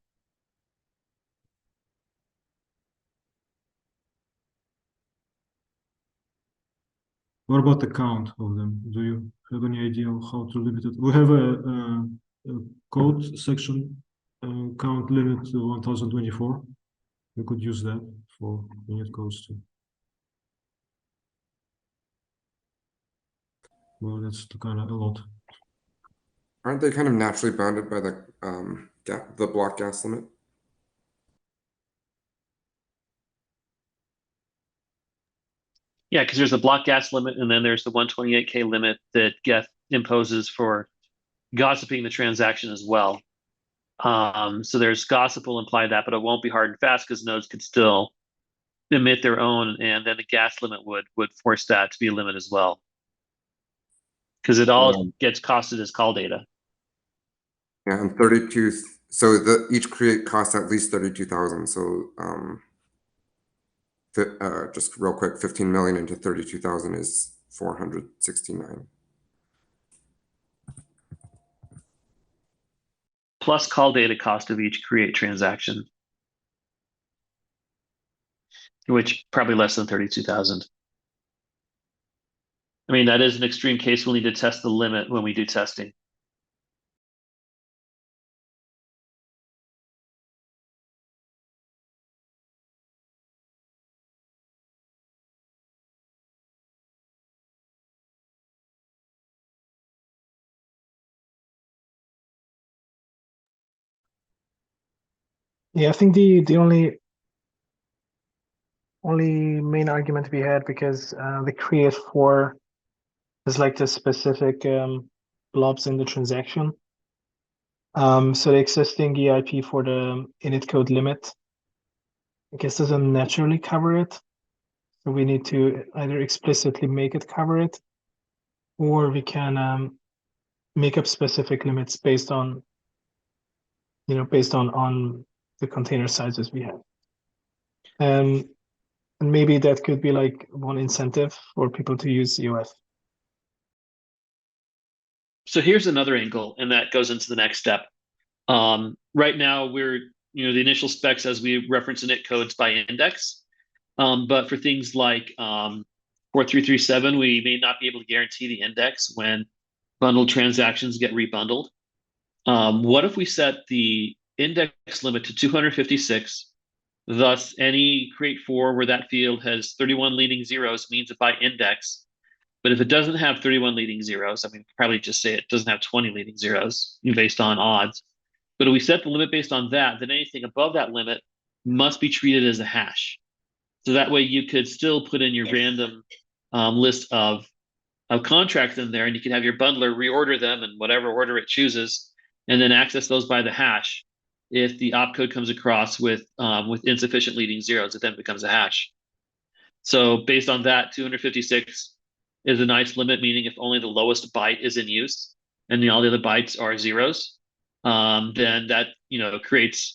What about the count of them? Do you have any idea of how to limit it? We have a code section count limit 1024. We could use that for unit codes too. Well, that's kind of a lot. Aren't they kind of naturally bounded by the block gas limit? Yeah, because there's a block gas limit, and then there's the 128K limit that Geth imposes for gossiping the transaction as well. So there's gossip will imply that, but it won't be hard and fast because nodes could still emit their own, and then the gas limit would force that to be a limit as well. Because it all gets costed as call data. Yeah, and 32. So each create costs at least 32,000. So just real quick, 15 million into 32,000 is 469. Plus call data cost of each create transaction, which probably less than 32,000. I mean, that is an extreme case. We'll need to test the limit when we do testing. Yeah, I think the only main argument we had, because the create for is like the specific blobs in the transaction. So the existing EIP for the init code limit, I guess, doesn't naturally cover it. So we need to either explicitly make it cover it, or we can make up specific limits based on, based on the container sizes we have. And maybe that could be like one incentive for people to use EOF. So here's another angle, and that goes into the next step. Right now, we're, the initial specs as we reference init codes by index. But for things like 4337, we may not be able to guarantee the index when bundled transactions get rebundled. What if we set the index limit to 256? Thus, any create for where that field has 31 leading zeros means it by index. But if it doesn't have 31 leading zeros, I mean, probably just say it doesn't have 20 leading zeros based on odds. But if we set the limit based on that, then anything above that limit must be treated as a hash. So that way you could still put in your random list of contracts in there, and you can have your bundler reorder them in whatever order it chooses, and then access those by the hash. If the opcode comes across with insufficient leading zeros, it then becomes a hash. So based on that, 256 is a nice limit, meaning if only the lowest byte is in use and all the other bytes are zeros, then that creates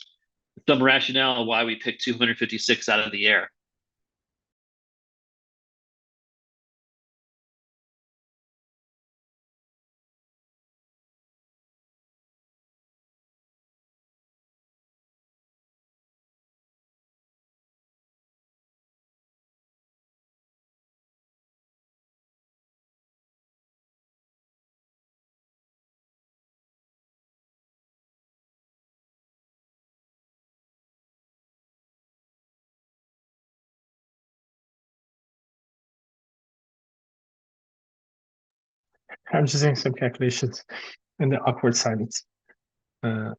some rationale why we picked 256 out of the air. I'm just doing some calculations in the awkward silence. The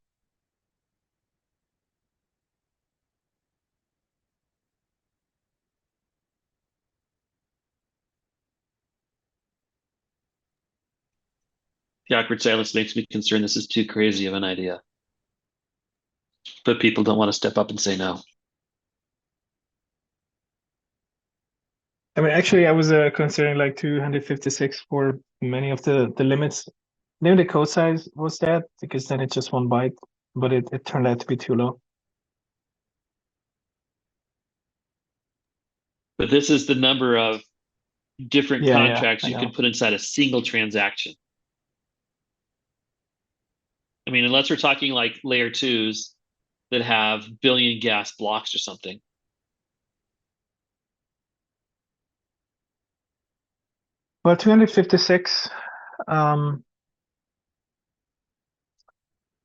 awkward silence makes me concerned this is too crazy of an idea. But people don't want to step up and say no. I mean, actually, I was considering like 256 for many of the limits. Maybe the code size was that, because then it's just 1 byte, but it turned out to be too low. But this is the number of different Yeah, contracts I you can know. put inside a single transaction. I mean, unless we're talking like layer 2s that have billion gas blocks or something. Well, 256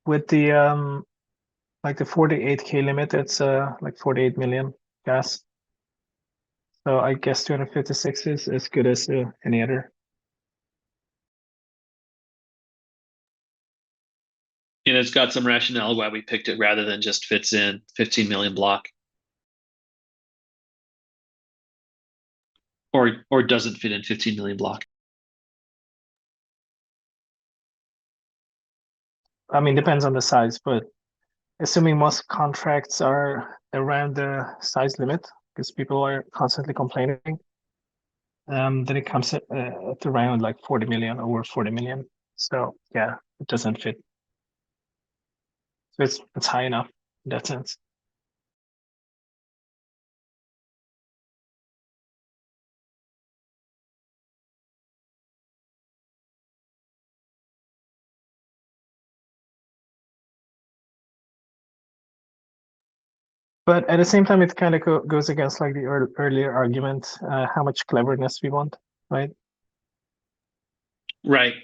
with the like the 48K limit, it's like 48 million gas. So I guess 256 is as good as any other. And it's got some rationale why we picked it rather than just fits in 15 million block. Or doesn't fit in 15 million block. I mean, depends on the size, but assuming most contracts are around the size limit, because people are constantly complaining, then it comes at around like 40 million, over 40 million. So yeah, it doesn't fit. So it's high enough in that sense. But at the same time, it kind of goes against like the earlier argument, how much cleverness we want, right? Right.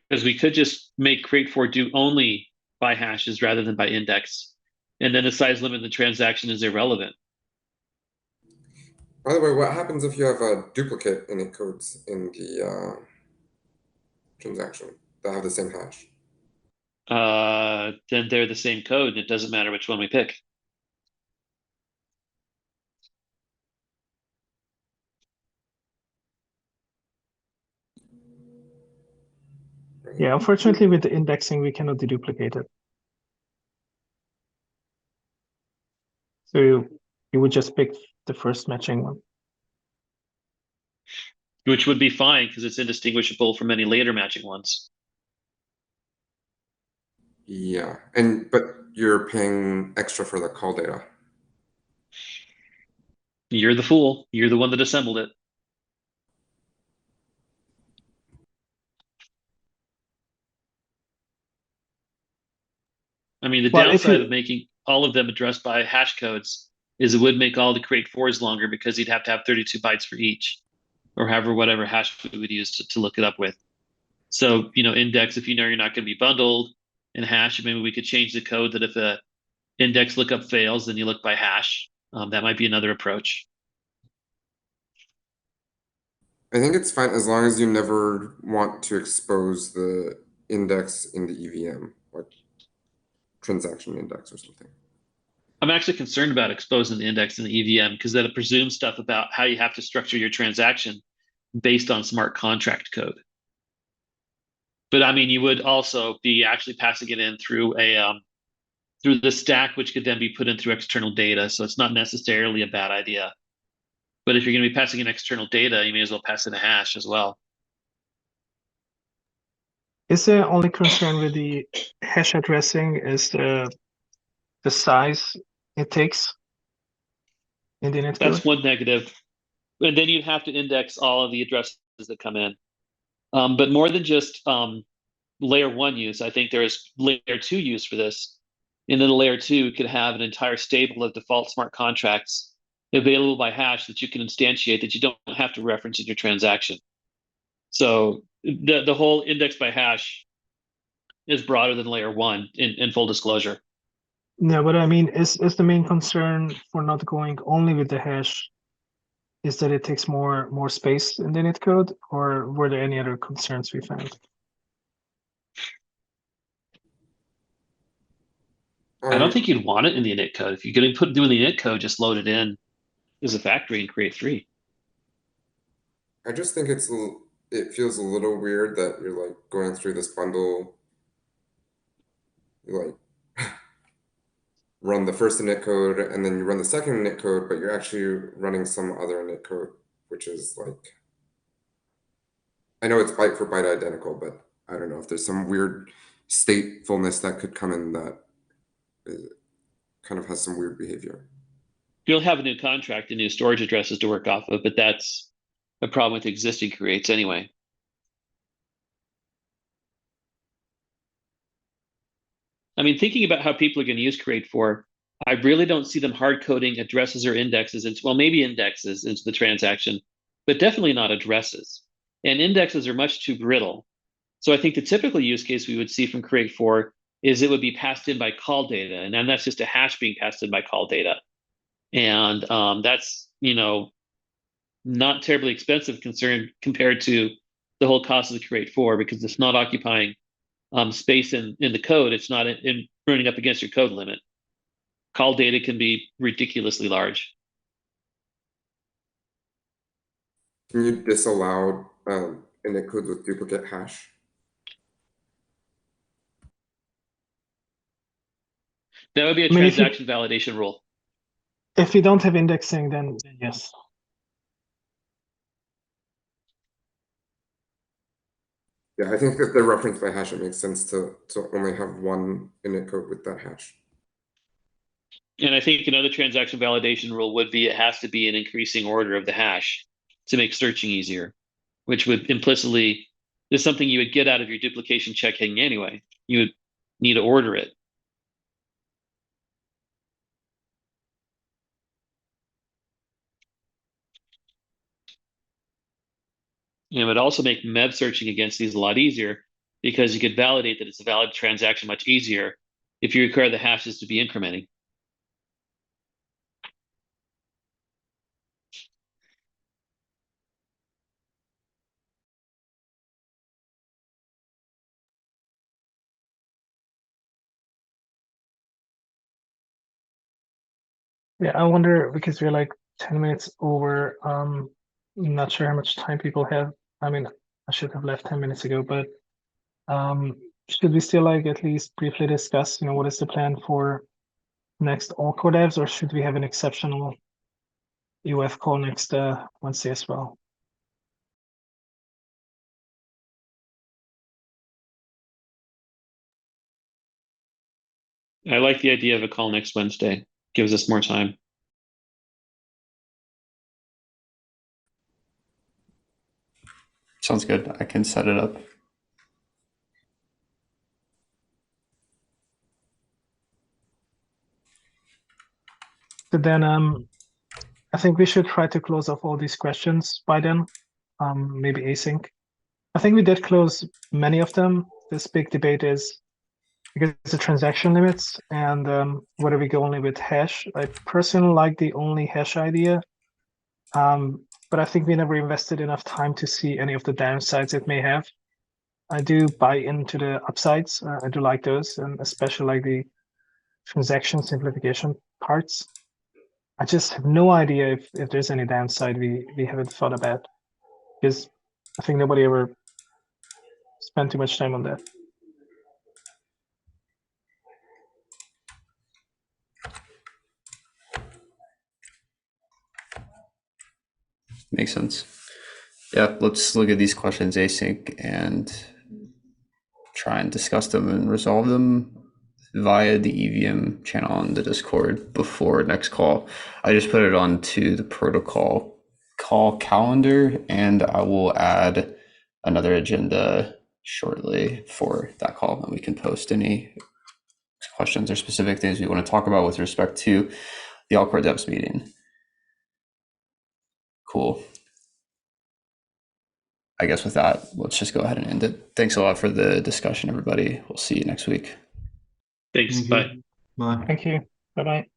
Because we could just make crate4 do only by hashes rather than by index. And then the size limit of the transaction is irrelevant. By the way, what happens if you have a duplicate init codes in the transaction that have the same hash? Then they're the same code, and it doesn't matter which one we pick. Yeah, unfortunately, with the indexing, we cannot deduplicate it. So you would just pick the first matching one. Which would be fine because it's indistinguishable from any later matching ones. Yeah, but you're paying extra for the call data. You're the fool. You're the one that assembled it. I mean, the Well, if downside of you making all of them addressed by hash codes is it would make all the crate4s longer because you'd have to have 32 bytes for each, or however whatever hash we would use to look it up with. So, index, if you know you're not going to be bundled, and hash, maybe we could change the code that if a index lookup fails, then you look by hash. That might be another approach. I think it's fine as long as you never want to expose the index in the EVM, like transaction index or something. I'm actually concerned about exposing the index in the EVM because that it presumes stuff about how you have to structure your transaction based on smart contract code. But I mean, you would also be actually passing it in through through the stack, which could then be put in through external data. So it's not necessarily a bad idea. But if you're going to be passing in external data, you may as well pass in a hash as well. is the only concern with the hash addressing is the size it takes in the init That's code? one negative. And then you'd have to index all of the addresses that come in. But more than just layer 1 use, I think there is layer 2 use for this. And then the layer 2 could have an entire stable of default smart contracts available by hash that you can instantiate that you don't have to reference in your transaction. So the whole index by hash is broader than layer 1 in full disclosure. No, but I mean, is the main concern for not going only with the hash is that it takes more space in the init code, or were there any other concerns we found? I don't think you'd want it in the init code. If you're going to do the init code, just load it in as a factory and create 3. I just think it feels a little weird that you're like going through this bundle. You like run the first init code and then you run the second init code, but you're actually running some other init code, which is like, I know it's byte for byte identical, but I don't know if there's some weird statefulness that could come in that kind of has some weird behavior. You'll have a new contract and new storage addresses to work off of, but that's a problem with existing creates anyway. I mean, thinking about how people are going to use create for, I really don't see them hard coding addresses or indexes into, well, maybe indexes into the transaction, but definitely not addresses. And indexes are much too brittle. So I think the typical use case we would see from create for is it would be passed in by call data, and then that's just a hash being passed in by call data. And that's, you know, not terribly expensive concern compared to the whole cost of the create for, because it's not occupying space in the code. It's not in running up against your code limit. Call data can be ridiculously large. Can you disallow init code with duplicate hash? That would be a I mean, if you- transaction validation rule. If you don't have indexing, then yes. Yeah, I think if they're referenced by hash, it makes sense to only have one init code with that hash. And I think another transaction validation rule would be it has to be an increasing order of the hash to make searching easier, which would implicitly, is something you would get out of your duplication checking anyway. You would need to order it. And it would also make MEV searching against these a lot easier, because you could validate that it's a valid transaction much easier if you require the hashes to be incrementing. Yeah, I wonder, because we're like 10 minutes over. I'm not sure how much time people have. I mean, I should have left 10 minutes ago, but should we still like at least briefly discuss, you know, what is the plan for next all core devs, or should we have an exceptional EOF call next Wednesday as well? I like the idea of a call next Wednesday. Gives us more time. Sounds good. I can set it up. So then I think we should try to close off all these questions by then. Maybe async. I think we did close many of them. This big debate is because the transaction limits and whether we go only with hash. I personally like the only hash idea, but I think we never invested enough time to see any of the downsides it may have. I do buy into the upsides. I do like those, and especially like the transaction simplification parts. I just have no idea if there's any downside we haven't thought about, because I think nobody ever spent too much time on that. Makes sense. Yeah, let's look at these questions async and try and discuss them and resolve them via the EVM channel on the Discord before next call. I just put it onto the protocol call calendar, and I will add another agenda shortly for that call, and we can post any questions or specific things we want to talk about with respect to the All-Core Devs meeting. Cool. I guess with that, let's just go ahead and end it. Thanks a lot for the discussion, everybody. We'll see you next week. Thanks. Thank you. Bye. Bye. Thank you. Bye bye.